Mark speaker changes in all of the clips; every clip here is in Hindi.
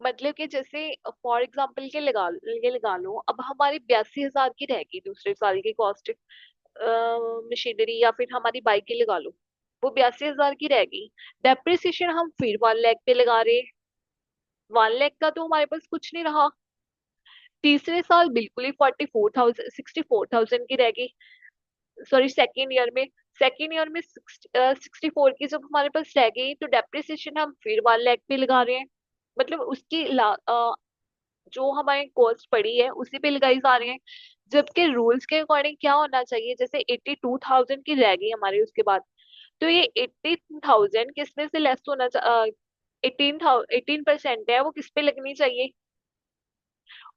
Speaker 1: मतलब कि जैसे फॉर एग्जाम्पल के लगा लो, अब हमारी 82,000 की रहेगी दूसरे साल की कॉस्ट, मशीनरी या फिर हमारी बाइक की लगा लो, वो 82,000 की रहेगी। डेप्रिसिएशन हम फिर 1 लाख पे लगा रहे हैं, 1 लाख का तो हमारे पास कुछ नहीं रहा। तीसरे साल बिल्कुल ही 44,000 64,000 की रहेगी। सॉरी, सेकेंड ईयर में 64 की जब हमारे पास रह गई, तो डेप्रिसिएशन हम फिर 1 लाख पे लगा रहे हैं। मतलब जो हमारी कॉस्ट पड़ी है उसी पे लगाई जा रही है। जबकि रूल्स के अकॉर्डिंग क्या होना चाहिए, जैसे 82,000 की रह गई हमारी उसके बाद, तो ये 80,000 किसमें से लेस होना, 18% है, वो किस पे लगनी चाहिए?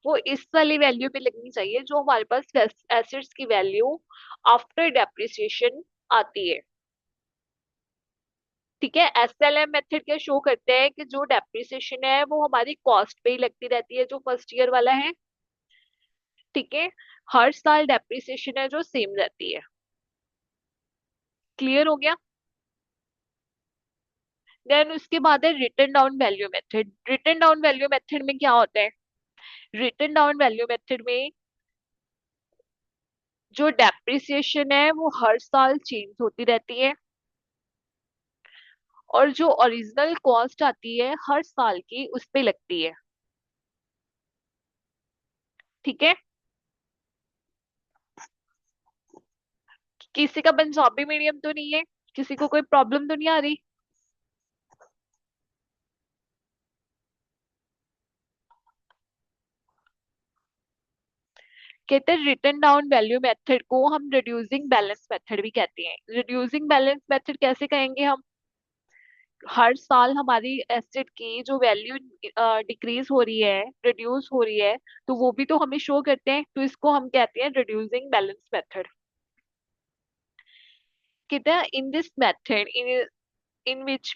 Speaker 1: वो इस वाली वैल्यू पे लगनी चाहिए जो हमारे पास एसेट्स की वैल्यू आफ्टर डेप्रिसिएशन आती है। ठीक है, एसएलएम मेथड क्या शो करते हैं कि जो डेप्रिसिएशन है वो हमारी कॉस्ट पे ही लगती रहती है, जो फर्स्ट ईयर वाला है। ठीक है, हर साल डेप्रिसिएशन है जो सेम रहती है। क्लियर हो गया? देन उसके बाद है written down value method. Written down value method में क्या होता है? रिटन डाउन वैल्यू मेथड में जो डेप्रिसिएशन है वो हर साल चेंज होती रहती है, और जो ओरिजिनल कॉस्ट आती है हर साल की उस पे लगती है। ठीक है, किसी का पंजाबी मीडियम तो नहीं है? किसी को कोई प्रॉब्लम तो नहीं आ रही? कहते हैं रिटन डाउन वैल्यू मेथड को हम रिड्यूसिंग बैलेंस मेथड भी कहते हैं। रिड्यूसिंग बैलेंस मेथड कैसे कहेंगे हम? हर साल हमारी एसेट की जो वैल्यू डिक्रीज हो रही है, रिड्यूस हो रही है, तो वो भी तो हमें शो करते हैं, तो इसको हम कहते हैं रिड्यूसिंग बैलेंस मेथड। कहते हैं in this method, in which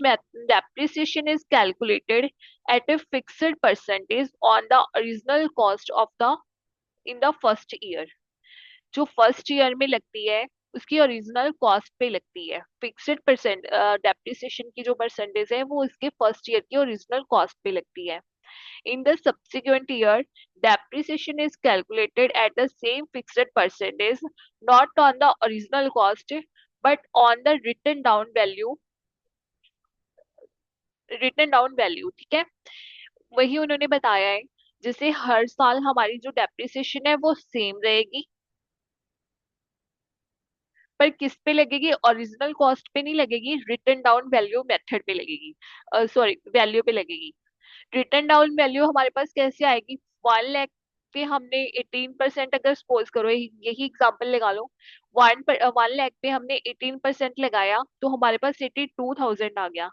Speaker 1: depreciation is calculated at a fixed percentage on the original cost of the in the first year। जो फर्स्ट ईयर में लगती है उसकी ओरिजिनल कॉस्ट पे लगती है। फिक्स्ड परसेंट डेप्रिसिएशन की जो परसेंटेज है वो उसके फर्स्ट ईयर की ओरिजिनल कॉस्ट पे लगती है। In the subsequent year depreciation is calculated at the same fixed percentage, not on the original cost but on the written down value। ठीक है, वही उन्होंने बताया है। जैसे हर साल हमारी जो डेप्रिसिएशन है वो सेम रहेगी, पर किस पे लगेगी? ओरिजिनल कॉस्ट पे नहीं लगेगी, रिटन डाउन वैल्यू मेथड पे लगेगी, सॉरी वैल्यू पे लगेगी। रिटन डाउन वैल्यू हमारे पास कैसे आएगी? 1 लाख पे हमने 18%, अगर सपोज करो यही एग्जांपल लगा लो, 1 लाख पे हमने 18% लगाया तो हमारे पास 82,000 आ गया।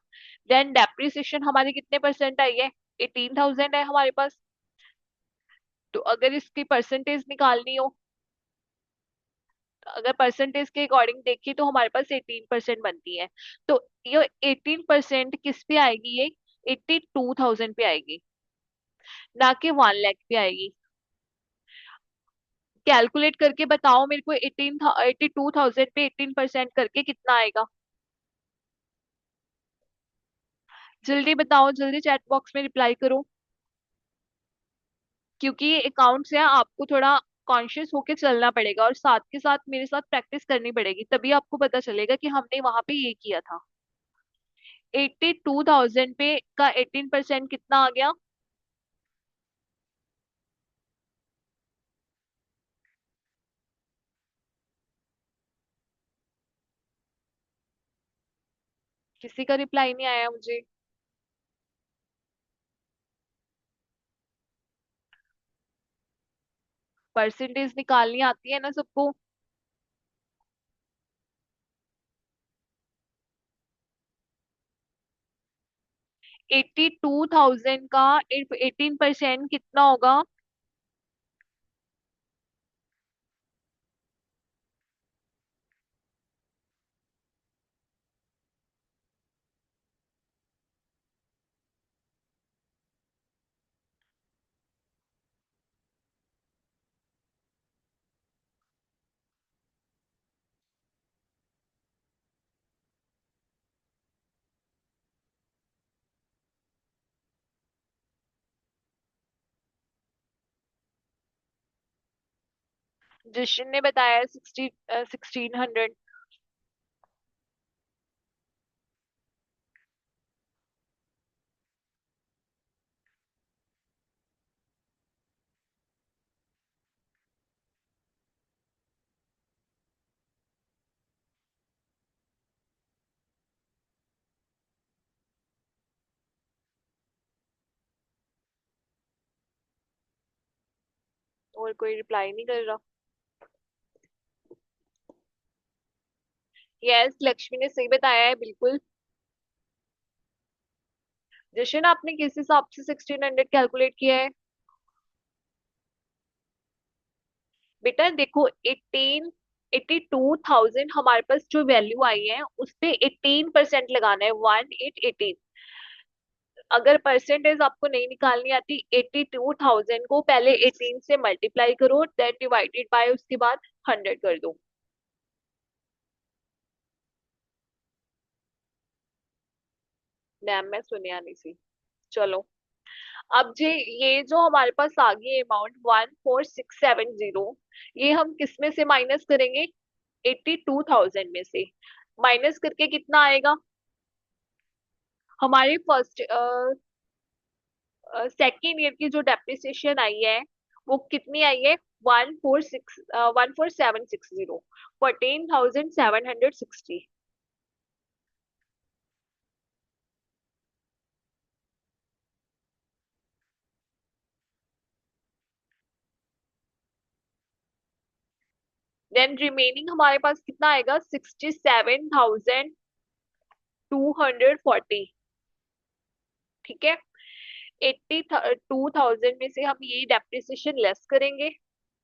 Speaker 1: देन डेप्रिसिएशन हमारी कितने परसेंट आई है? 18,000 है हमारे पास। तो अगर इसकी परसेंटेज निकालनी हो, अगर परसेंटेज के अकॉर्डिंग देखिए तो हमारे पास 18% बनती है। तो ये 18% किस पे आएगी? ये 82,000 पे आएगी, ना कि 1 लाख पे आएगी। कैलकुलेट करके बताओ मेरे को, 82,000 पे 18% करके कितना आएगा? जल्दी बताओ, जल्दी चैट बॉक्स में रिप्लाई करो, क्योंकि ये अकाउंट्स है, आपको थोड़ा कॉन्शियस होके चलना पड़ेगा और साथ के साथ मेरे साथ प्रैक्टिस करनी पड़ेगी, तभी आपको पता चलेगा कि हमने वहां पे ये किया था। 82,000 पे का 18% कितना आ गया? किसी का रिप्लाई नहीं आया मुझे। परसेंटेज निकालनी आती है ना सबको? 82,000 का 18% कितना होगा? जिशन ने बताया 1600। और कोई रिप्लाई नहीं कर रहा। यस, लक्ष्मी ने सही बताया है, बिल्कुल। जशन, आपने किस हिसाब से 1600 कैलकुलेट किया है? बेटा देखो, 82,000 हमारे पास जो वैल्यू आई है उस पे 18% लगाना है, 1818। अगर परसेंटेज आपको नहीं निकालनी आती, 82,000 को पहले 18 से मल्टीप्लाई करो, देन डिवाइडेड बाय उसके बाद 100 कर दो। मैम मैं सुनिया नहीं सी। चलो, अब जी, ये जो हमारे पास आ गई अमाउंट 14670, ये हम किस में से माइनस करेंगे? 82,000 में से। माइनस करके कितना आएगा? हमारे फर्स्ट सेकेंड ईयर की जो डेप्रिसिएशन आई है वो कितनी आई है? 14760, 14,760। देन रिमेनिंग हमारे पास कितना आएगा? 67,240। ठीक है। 82,000 में से हम ये डेप्रिसिएशन लेस करेंगे।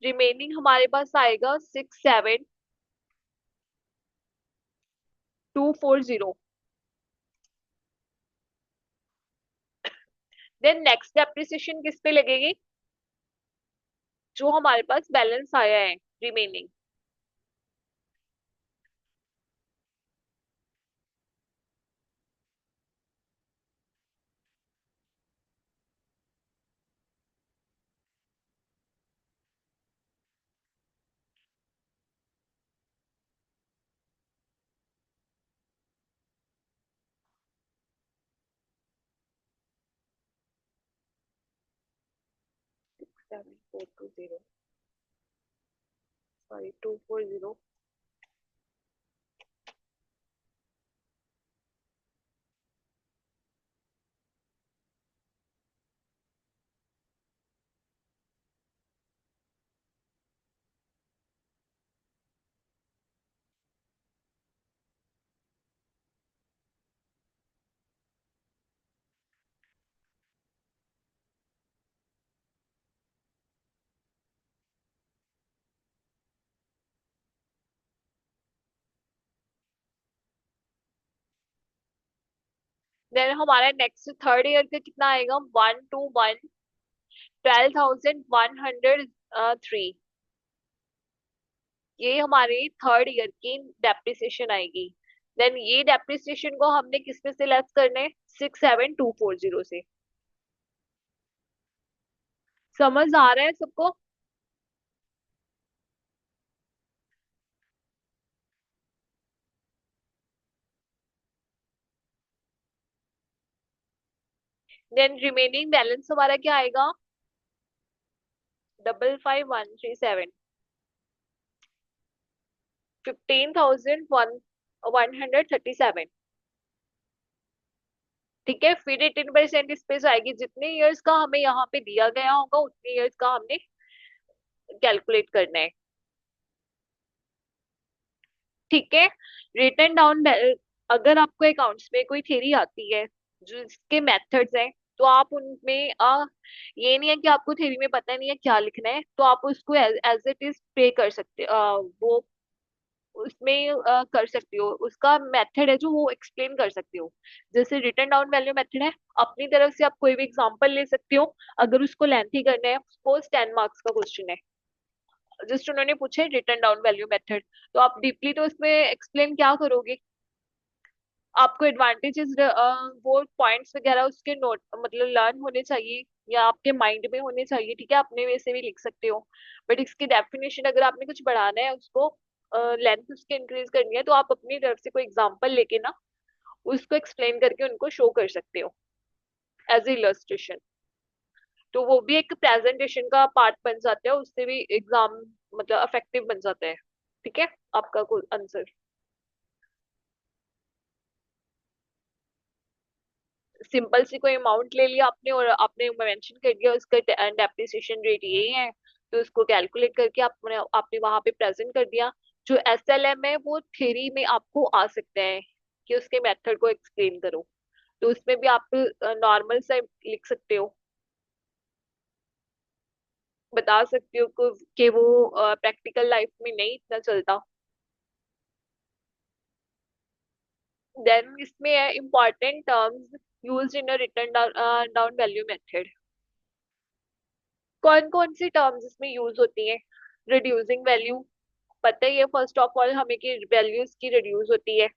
Speaker 1: रिमेनिंग हमारे पास आएगा 67,240। देन नेक्स्ट डेप्रिसिएशन किस पे लगेगी? जो हमारे पास बैलेंस आया है रिमेनिंग। 7420, सॉरी 240। देन हमारा नेक्स्ट थर्ड ईयर का कितना आएगा? 121, 12,103। ये हमारी थर्ड ईयर की डेप्रिसिएशन आएगी। देन ये डेप्रिसिएशन को हमने किसमें से लेस करना है? 67,240 से। समझ आ रहा है सबको? देन रिमेनिंग बैलेंस हमारा क्या आएगा? 55,137, 15,137। ठीक है, फिर 18% इस पे से आएगी। जितने इयर्स का हमें यहाँ पे दिया गया होगा उतने इयर्स का हमने कैलकुलेट करना है। ठीक है। रिटर्न डाउन, अगर आपको अकाउंट्स में कोई थ्योरी आती है जिसके मेथड्स हैं, तो आप उनमें ये नहीं है कि आपको थ्योरी में पता नहीं है क्या लिखना है, तो आप उसको एज इट इज पे कर सकते, वो उसमें कर सकती हो। उसका मेथड है जो वो एक्सप्लेन कर सकती हो। जैसे रिटर्न डाउन वैल्यू मेथड है, अपनी तरफ से आप कोई भी एग्जांपल ले सकते हो। अगर उसको लेंथी करना है, सपोज 10 मार्क्स का क्वेश्चन है, जस्ट उन्होंने पूछे रिटर्न डाउन वैल्यू मेथड, तो आप डीपली तो उसमें एक्सप्लेन क्या करोगे? आपको एडवांटेजेस, वो पॉइंट्स वगैरह उसके नोट मतलब लर्न होने चाहिए। या आपके माइंड में होने चाहिए, ठीक है, अपने वे से भी लिख सकते हो। बट इसकी डेफिनेशन अगर आपने कुछ बढ़ाना है उसको, लेंथ उसके इंक्रीज करनी है, तो आप अपनी तरफ से कोई एग्जांपल लेके ना उसको एक्सप्लेन करके उनको शो कर सकते हो एज इलस्ट्रेशन। तो वो भी एक प्रेजेंटेशन का पार्ट बन जाता है, उससे भी एग्जाम मतलब अफेक्टिव बन जाता है। ठीक है, आपका कोई आंसर। सिंपल सी कोई अमाउंट ले लिया आपने और आपने मेंशन कर दिया उसका डेप्रिसिएशन रेट यही है, तो उसको कैलकुलेट करके आपने आपने वहां पे प्रेजेंट कर दिया। जो एसएलएम है वो थ्योरी में आपको आ सकता है कि उसके मेथड को एक्सप्लेन करो, तो उसमें भी आप नॉर्मल से लिख सकते हो, बता सकते हो कि वो प्रैक्टिकल लाइफ में नहीं इतना चलता। देन इसमें है important terms used in a return down value method. कौन कौन सी टर्म्स इसमें यूज होती हैं? रिड्यूसिंग वैल्यू, पता ही है फर्स्ट ऑफ ऑल हमें कि वैल्यूज की रिड्यूस होती है।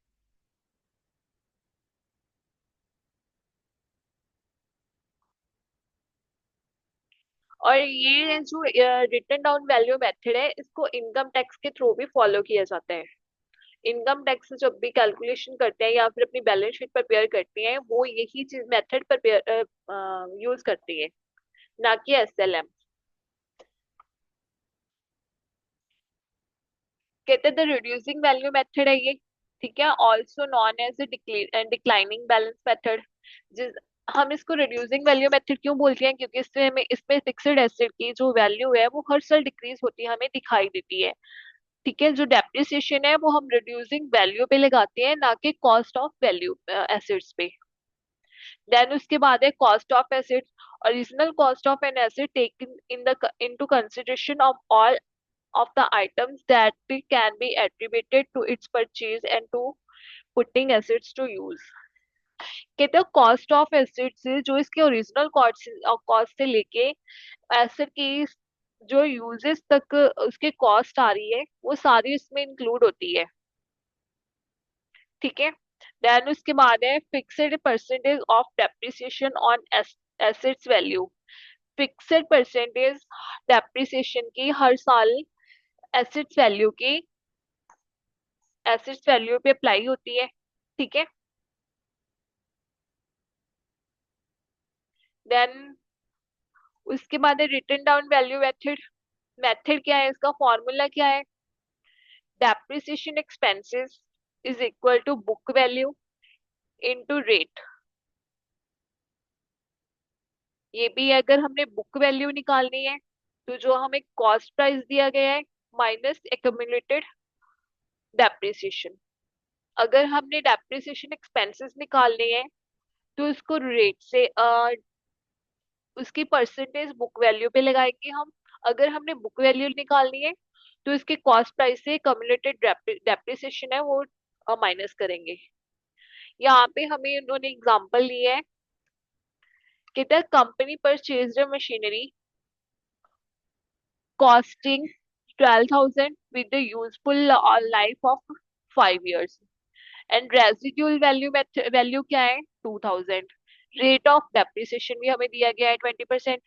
Speaker 1: और ये जो रिटर्न डाउन वैल्यू मेथड है इसको इनकम टैक्स के थ्रू भी फॉलो किया जाता है। इनकम टैक्स जब भी कैलकुलेशन करते हैं या फिर अपनी बैलेंस शीट प्रिपेयर करते हैं वो यही चीज मेथड प्रिपेयर यूज करती है, ना कि एसएलएम। कहते हैं द रिड्यूसिंग वैल्यू मेथड है ये, ठीक है, also known as declining balance method. जिस हम इसको रिड्यूसिंग वैल्यू मेथड क्यों बोलते हैं, क्योंकि इससे हमें इसमें फिक्स्ड एसेट की जो वैल्यू है वो हर साल डिक्रीज होती है, हमें दिखाई देती है। ठीक है, जो डेप्रिसिएशन है वो हम रिड्यूसिंग वैल्यू पे लगाते हैं, ना कि कॉस्ट ऑफ वैल्यू एसेट्स पे। देन उसके बाद है cost of assets. Original cost of an asset taken in the into consideration of all of the items that can be attributed to its purchase and to putting assets to use। कहते हैं कॉस्ट ऑफ एसेट से जो इसके ओरिजिनल कॉस्ट से लेके एसेट की जो यूजेस तक उसकी कॉस्ट आ रही है वो सारी इसमें इंक्लूड होती है। ठीक है, देन उसके बाद है fixed percentage of depreciation on assets value. Fixed percentage depreciation की हर साल एसेट्स वैल्यू की एसेट्स वैल्यू पे अप्लाई होती है। ठीक है, देन उसके बाद है written down value method. Method क्या है, इसका फॉर्मूला क्या है? Depreciation expenses is equal to book value into rate. ये भी अगर हमने बुक वैल्यू निकालनी है तो जो हमें कॉस्ट प्राइस दिया गया है माइनस एक्यूमुलेटेड डेप्रिसिएशन। अगर हमने डेप्रिसिएशन एक्सपेंसेस निकालने हैं तो उसको रेट से उसकी परसेंटेज बुक वैल्यू पे लगाएंगे हम। अगर हमने बुक वैल्यू निकालनी है तो इसके कॉस्ट प्राइस से कम्युलेटेड डेप्रिसिएशन है वो माइनस करेंगे। यहाँ पे हमें उन्होंने एग्जांपल लिया है कि the company purchased machinery costing 12,000 with the useful life of 5 years and residual value क्या है 2,000। रेट ऑफ डेप्रिसिएशन भी हमें दिया गया है 20%।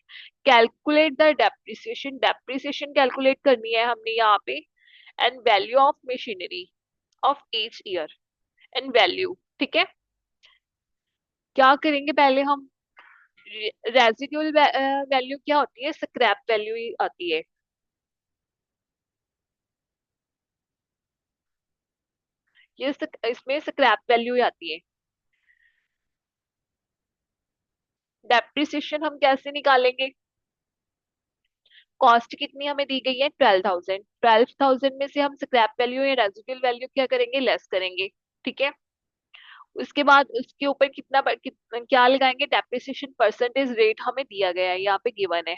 Speaker 1: Calculate the depreciation, depreciation calculate करनी है हमने यहाँ पे, and value of machinery of each year and value. ठीक है, क्या करेंगे पहले हम, रेजिडुअल वैल्यू क्या होती है, स्क्रैप वैल्यू ही आती है। इसमें स्क्रैप वैल्यू ही आती है। डेप्रिसिएशन हम कैसे निकालेंगे? कॉस्ट कितनी हमें दी गई है 12,000, 12,000 में से हम स्क्रैप वैल्यू या रेजिडुअल वैल्यू क्या करेंगे, लेस करेंगे। ठीक है, उसके बाद उसके ऊपर क्या लगाएंगे, डेप्रिसिएशन परसेंटेज रेट हमें दिया गया है यहाँ पे गिवन है।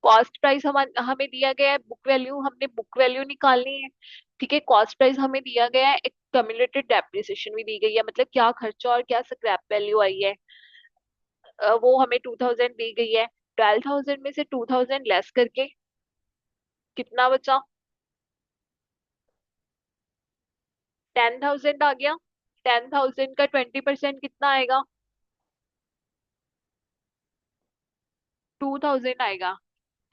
Speaker 1: कॉस्ट प्राइस हमें दिया गया है, बुक वैल्यू हमने बुक वैल्यू निकालनी है। ठीक है, कॉस्ट प्राइस हमें दिया गया है, एक कम्युलेटेड डेप्रिसिएशन भी दी गई है, मतलब क्या खर्चा और क्या स्क्रैप वैल्यू आई है, वो हमें 2,000 दी गई है। 12,000 में से 2,000 लेस करके कितना बचा, 10,000 आ गया। 10,000 का 20% कितना आएगा? 2,000 आएगा।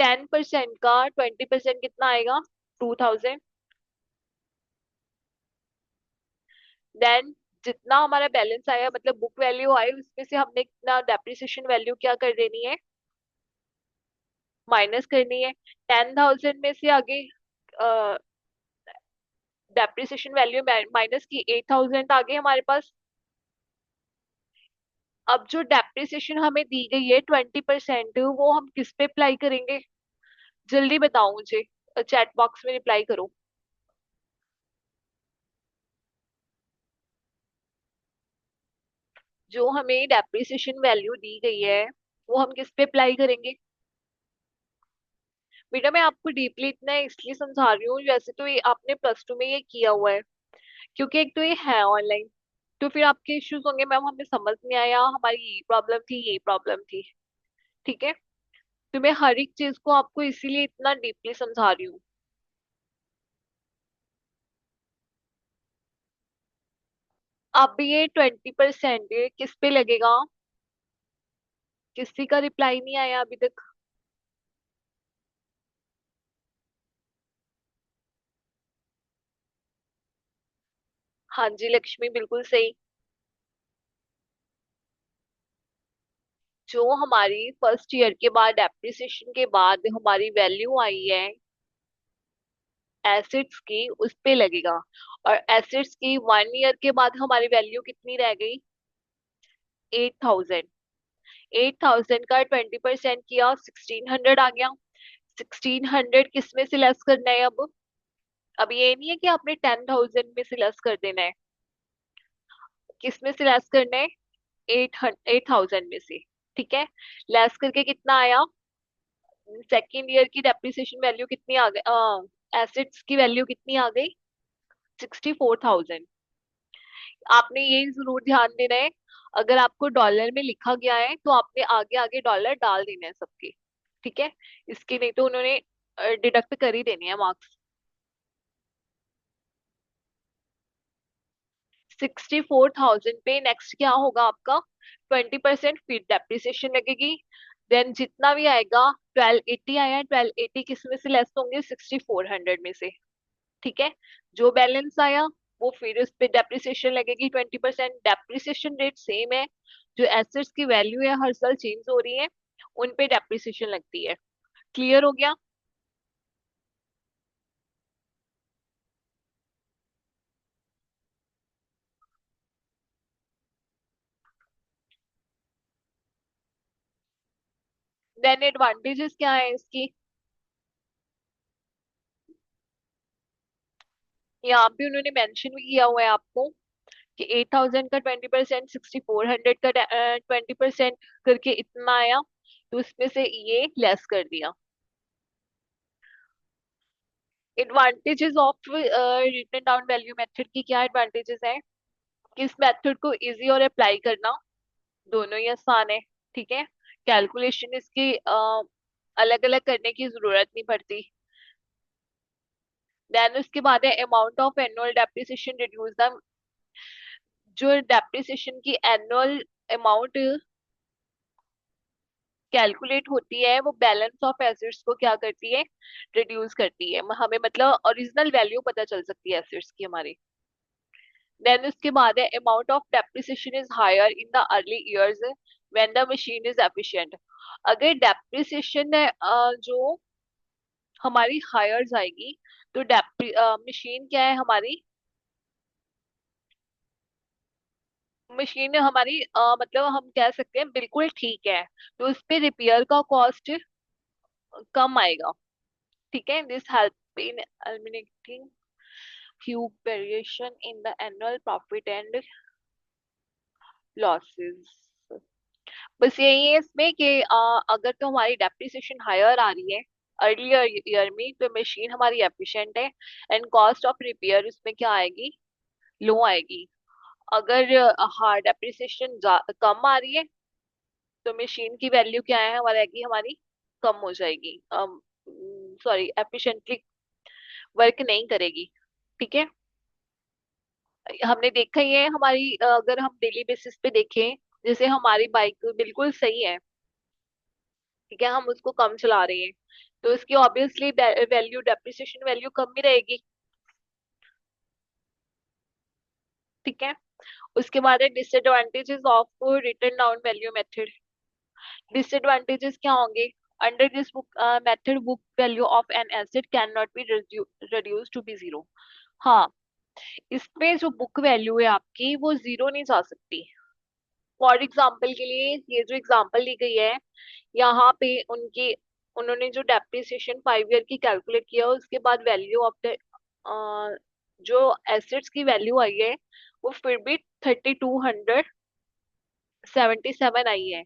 Speaker 1: 10% का 20% कितना आएगा? 2,000। देन जितना हमारा बैलेंस आया, मतलब बुक वैल्यू आई, उसमें से हमने कितना डेप्रिसिएशन वैल्यू क्या कर देनी है? माइनस करनी है। 10,000 में से आगे डेप्रिसिएशन वैल्यू माइनस की, 8,000 आ गई हमारे पास। अब जो डेप्रिसिएशन हमें दी गई है 20%, वो हम किस पे अप्लाई करेंगे? जल्दी बताओ मुझे, चैट बॉक्स में रिप्लाई करो। जो हमें डेप्रिसिएशन वैल्यू दी गई है वो हम किस पे अप्लाई करेंगे? बेटा मैं आपको डीपली इतना इसलिए समझा रही हूँ, वैसे तो ये आपने प्लस टू में ये किया हुआ है, क्योंकि एक तो ये है ऑनलाइन, तो फिर आपके इश्यूज होंगे, मैम हमें समझ नहीं आया, हमारी ये प्रॉब्लम थी, ये प्रॉब्लम थी। ठीक है, तो मैं हर एक चीज को आपको इसीलिए इतना डीपली समझा रही हूँ। अब ये 20% किस पे लगेगा? किसी का रिप्लाई नहीं आया अभी तक। हाँ जी लक्ष्मी, बिल्कुल सही। जो हमारी फर्स्ट ईयर के बाद डेप्रिसिएशन के बाद हमारी वैल्यू आई है एसेट्स की, उस पे लगेगा। और एसेट्स की 1 ईयर के बाद हमारी वैल्यू कितनी रह गई? 8,000। 8,000 का 20% किया, 1,600 आ गया। 1,600 किस में से लेस करना है अब ये नहीं है कि आपने 10,000 में से लेस कर देना है। किस में से लेस करना है? 8,000 में से। ठीक है, लेस करके कितना आया? सेकेंड ईयर की डेप्रिसिएशन वैल्यू कितनी आ गई? एसेट्स की वैल्यू कितनी आ गई? 64,000। आपने ये जरूर ध्यान देना है, अगर आपको डॉलर में लिखा गया है तो आपने आगे आगे डॉलर डाल देना है सबके। ठीक है, इसके नहीं तो उन्होंने डिडक्ट कर ही देने हैं मार्क्स। 64,000 पे नेक्स्ट क्या होगा आपका? 20% फिर डेप्रिसिएशन लगेगी। देन जितना भी आएगा, 1280 आया, 1280 किस में से लेस होंगे? 6,400 में से। ठीक है, जो बैलेंस आया वो फिर उस पे डेप्रिसिएशन लगेगी 20%। डेप्रिसिएशन रेट सेम है, जो एसेट्स की वैल्यू है हर साल चेंज हो रही है, उन पे डेप्रिसिएशन लगती है। क्लियर हो गया? देन एडवांटेजेस क्या है इसकी? यहाँ पे उन्होंने मेंशन भी किया हुआ है आपको कि 8,000 का 20%, 6,400 का 20% करके इतना आया, तो उसमें से ये लेस कर दिया। Advantages of written down value method की क्या एडवांटेजेस है? कि इस मेथड को इजी और अप्लाई करना दोनों ही आसान है। ठीक है, कैलकुलेशन इसकी अलग अलग करने की जरूरत नहीं पड़ती। देन उसके बाद है amount of annual depreciation reduce the, जो डेप्रिसिएशन की एनुअल अमाउंट कैलकुलेट होती है वो बैलेंस ऑफ एसेट्स को क्या करती है? रिड्यूस करती है, हमें मतलब ओरिजिनल वैल्यू पता चल सकती है एसेट्स की हमारी। देन उसके बाद है amount of depreciation is higher in the early years when the machine is efficient. अगर डेप्रिसिएशन जो हमारी हायर जाएगी, तो मशीन क्या है हमारी? मशीन हमारी मतलब हम कह सकते हैं बिल्कुल ठीक है, तो उस पे रिपेयर का कॉस्ट कम आएगा। ठीक है, this help in eliminating huge variation in the annual profit and losses. बस यही है इसमें कि अगर तो हमारी डेप्रिसिएशन हायर आ रही है अर्लियर ईयर में, तो मशीन हमारी एफिशिएंट है, एंड कॉस्ट ऑफ रिपेयर उसमें क्या आएगी? लो आएगी। अगर हाँ डेप्रिसिएशन कम आ रही है, तो मशीन की वैल्यू क्या है हमारी, आएगी हमारी कम हो जाएगी, सॉरी एफिशिएंटली वर्क नहीं करेगी। ठीक है, हमने देखा ही है हमारी अगर हम डेली बेसिस पे देखें, जैसे हमारी बाइक बिल्कुल सही है, ठीक है, हम उसको कम चला रहे हैं, तो इसकी ऑब्वियसली वैल्यू, डेप्रिसिएशन वैल्यू कम ही रहेगी। ठीक है। उसके बाद है disadvantages of written down value method. Disadvantages क्या होंगे? Under this book method book value of an asset can not be reduced to be zero. हाँ, इसमें जो बुक वैल्यू है आपकी वो जीरो नहीं जा सकती। फॉर एग्जाम्पल के लिए ये जो एग्जाम्पल ली गई है, यहाँ पे उनकी, उन्होंने जो डेप्रिसिएशन 5 ईयर की कैलकुलेट किया उसके बाद वैल्यू ऑफ द जो एसेट्स की वैल्यू आई है वो फिर भी 3277 आई है।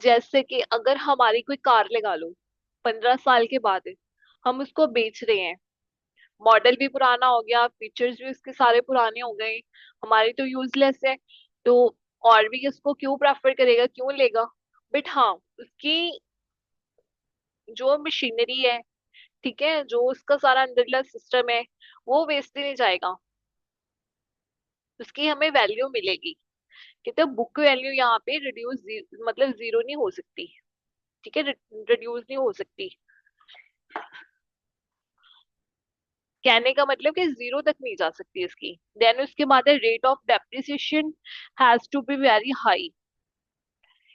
Speaker 1: जैसे कि अगर हमारी कोई कार लगा लो, 15 साल के बाद हम उसको बेच रहे हैं, मॉडल भी पुराना हो गया, फीचर्स भी उसके सारे पुराने हो गए, हमारी तो यूजलेस है, तो और भी उसको क्यों प्रेफर करेगा, क्यों लेगा? बट हाँ, उसकी जो मशीनरी है, ठीक है, जो उसका सारा अंदरला सिस्टम है, वो वेस्ट नहीं जाएगा, उसकी हमें वैल्यू मिलेगी। कहते हैं बुक वैल्यू यहाँ पे रिड्यूस, मतलब जीरो नहीं हो सकती। ठीक है, रिड्यूस नहीं हो सकती, कहने का मतलब कि जीरो तक नहीं जा सकती इसकी। देन उसके बाद है rate of depreciation has to be very high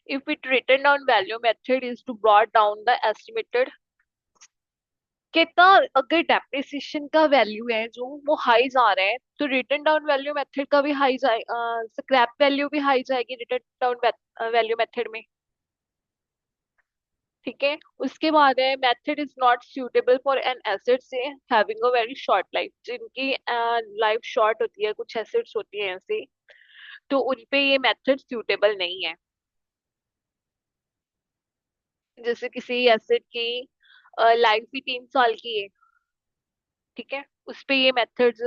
Speaker 1: if it written down value method is to brought down the estimated। कितना, अगर डेप्रिसिएशन का वैल्यू है जो वो हाई जा रहा है, तो रिटर्न डाउन वैल्यू मेथड का भी हाई जाए, स्क्रैप वैल्यू भी हाई जाएगी रिटर्न डाउन वैल्यू मेथड में। ठीक है। उसके बाद है method is not suitable for an asset से having a very short life, जिनकी लाइफ शॉर्ट होती है, कुछ एसेट्स होती है ऐसे, तो उनपे ये मेथड सूटेबल नहीं है। जैसे किसी एसेट की लाइफ भी 3 साल की है, ठीक है, उस पे ये मेथड्स,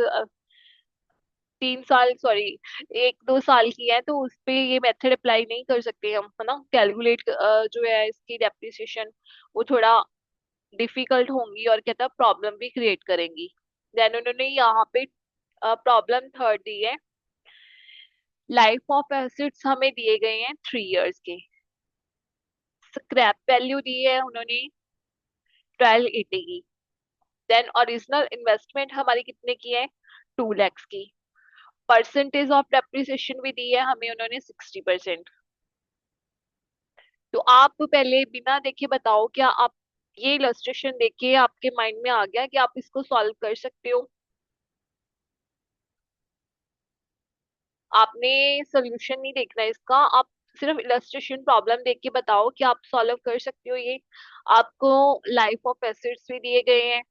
Speaker 1: 3 साल सॉरी, 1-2 साल की है, तो उस पे ये मेथड अप्लाई नहीं कर सकते हम, है ना, कैलकुलेट जो है इसकी डेप्रिसिएशन, वो थोड़ा डिफिकल्ट होंगी और कहता प्रॉब्लम भी क्रिएट करेंगी। देन उन्होंने यहाँ पे प्रॉब्लम थर्ड दी है, लाइफ ऑफ एसेट्स हमें दिए गए हैं 3 इयर्स के, स्क्रैप वैल्यू दी है उन्होंने 1280 की, देन ओरिजिनल इन्वेस्टमेंट हमारी कितने की है, 2 lakhs की, परसेंटेज ऑफ डेप्रिसिएशन भी दी है हमें उन्होंने 60%। तो आप पहले बिना देखे बताओ, क्या आप ये इलस्ट्रेशन देख के आपके माइंड में आ गया कि आप इसको सॉल्व कर सकते हो? आपने सोल्यूशन नहीं देखना है इसका, आप सिर्फ इलस्ट्रेशन प्रॉब्लम देख के बताओ कि आप सॉल्व कर सकते हो ये। आपको लाइफ ऑफ एसेट्स भी दिए गए हैं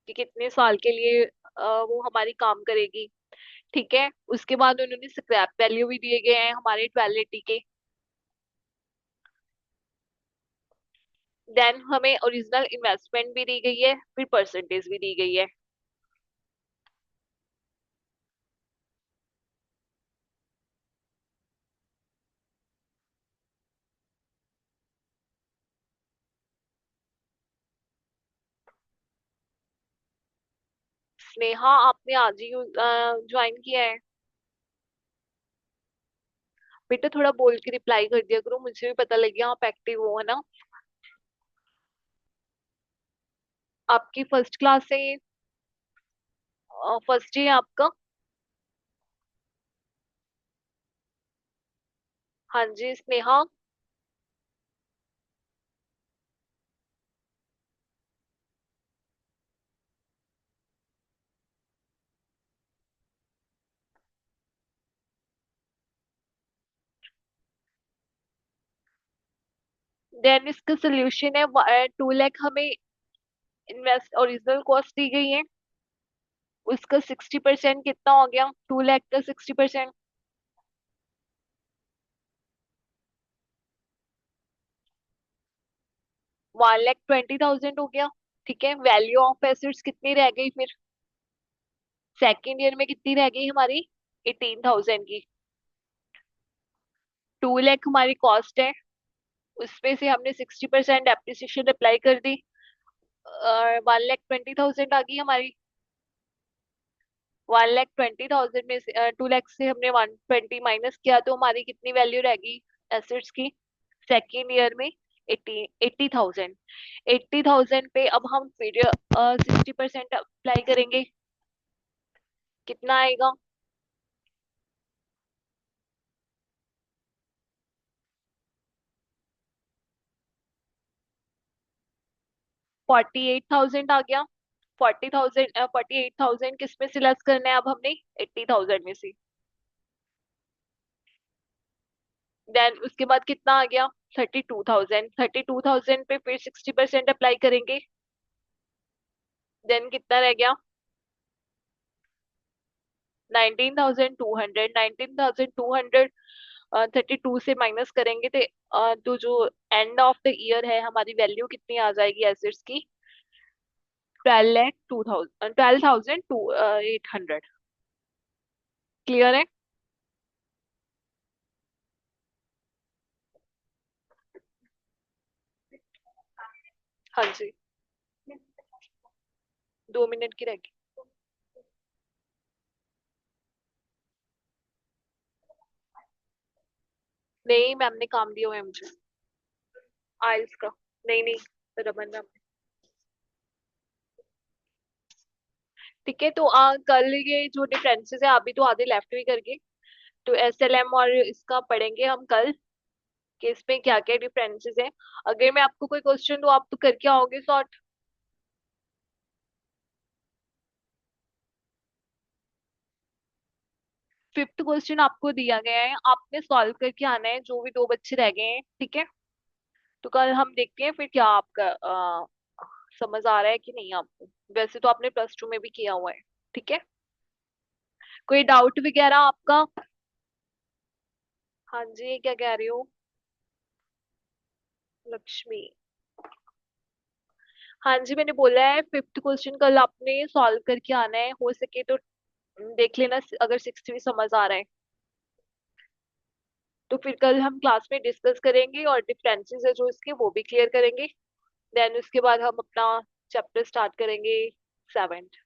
Speaker 1: कि कितने साल के लिए वो हमारी काम करेगी। ठीक है। उसके बाद उन्होंने स्क्रैप वैल्यू भी दिए गए हैं हमारे 1280 के। देन हमें ओरिजिनल इन्वेस्टमेंट भी दी गई है, फिर परसेंटेज भी दी गई है। स्नेहा, आपने आज ही ज्वाइन किया है? बेटा थोड़ा बोल के रिप्लाई कर दिया करो, मुझे भी पता लग गया आप एक्टिव हो, है ना। आपकी फर्स्ट क्लास है ये? फर्स्ट ही है आपका? हाँ जी स्नेहा। देन इसका सोल्यूशन है 2 लाख हमें इन्वेस्ट ओरिजिनल कॉस्ट दी गई है, उसका 60% कितना हो गया, 2 लाख का 60%, 1,20,000 हो गया। ठीक है। वैल्यू ऑफ एसेट्स कितनी रह गई फिर, सेकेंड ईयर में कितनी रह गई हमारी, 18,000 की। 2 लाख हमारी कॉस्ट है, उसमें से हमने 60% डेप्रिसिएशन अप्लाई कर दी, 1,20,000 आ गई हमारी। 1,20,000 में से 2 लाख से हमने 120 माइनस किया तो हमारी कितनी वैल्यू रहेगी एसेट्स की सेकेंड ईयर में? 80,000। 80,000 पे अब हम फिर 60% अप्लाई करेंगे, कितना आएगा? 48,000 आ गया। 48,000 किस में से लेस करना है अब हमने? 80,000 में से। देन उसके बाद कितना आ गया? 32,000। 32,000 पे फिर 60% अप्लाई करेंगे, देन कितना रह गया? 19,200। 19,200 32 से माइनस करेंगे तो जो एंड ऑफ द ईयर है हमारी वैल्यू कितनी आ जाएगी एसेट्स की? 12,02,000, 12,800। क्लियर है? हाँ जी। 2 मिनट की रहेगी। नहीं, मैम ने काम दिया हुआ है मुझे, आइल्स का। नहीं नहीं, रमन मैम। ठीक है, तो कल ये जो डिफरेंसेस है अभी तो आधे लेफ्ट भी करके, तो एसएलएम और इसका पढ़ेंगे हम कल कि इसमें क्या क्या डिफरेंसेस है। अगर मैं आपको कोई क्वेश्चन दूं आप तो करके आओगे सॉर्ट? फिफ्थ क्वेश्चन आपको दिया गया है, आपने सॉल्व करके आना है जो भी दो बच्चे रह गए हैं, ठीक है? तो कल हम देखते हैं फिर क्या आपका समझ आ रहा है कि नहीं आपको। वैसे तो आपने प्लस 2 में भी किया हुआ है, ठीक है? कोई डाउट वगैरह आपका? हाँ जी, क्या कह रही हो? लक्ष्मी। हाँ जी, मैंने बोला है फिफ्थ क्वेश्चन कल आपने सॉल्व करके आना है, हो सके तो देख लेना अगर सिक्स भी समझ आ रहा है। तो फिर कल हम क्लास में डिस्कस करेंगे और डिफरेंसेस है जो इसके वो भी क्लियर करेंगे। देन उसके बाद हम अपना चैप्टर स्टार्ट करेंगे 7th।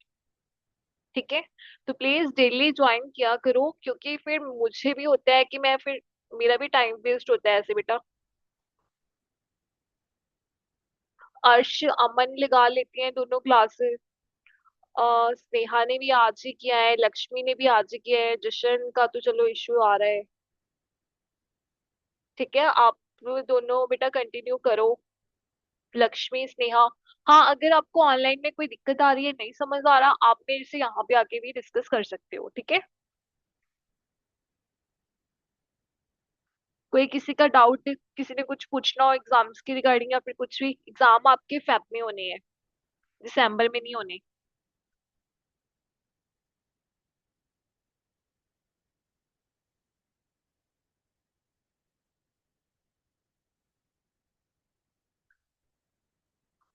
Speaker 1: ठीक है? तो प्लीज डेली ज्वाइन किया करो क्योंकि फिर मुझे भी होता है कि मैं फिर मेरा भी टाइम वेस्ट होता है ऐसे बेटा। अर्श अमन लगा लेते हैं दोनों क्लासेस। स्नेहा ने भी आज ही किया है, लक्ष्मी ने भी आज ही किया है, जशन का तो चलो इश्यू आ रहा है। ठीक है, आप दोनों बेटा कंटिन्यू करो। लक्ष्मी, स्नेहा। हाँ, अगर आपको ऑनलाइन में कोई दिक्कत आ रही है, नहीं समझ आ रहा, आप मेरे से यहाँ पे आके भी डिस्कस कर सकते हो, ठीक है? कोई किसी का डाउट, किसी ने कुछ पूछना हो एग्जाम्स की रिगार्डिंग या फिर कुछ भी, एग्जाम आपके फेब में होने हैं, दिसंबर में नहीं होने।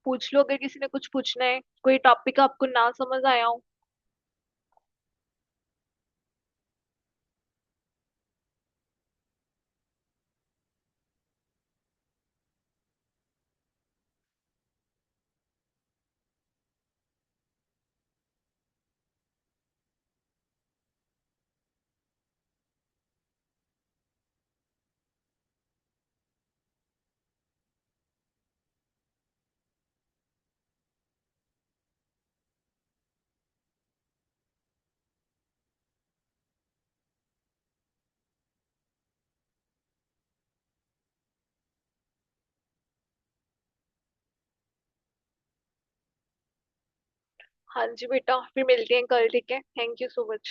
Speaker 1: पूछ लो अगर किसी ने कुछ पूछना है, कोई टॉपिक आपको ना समझ आया हो। हाँ जी बेटा, फिर मिलते हैं कल, ठीक है? Thank you so much.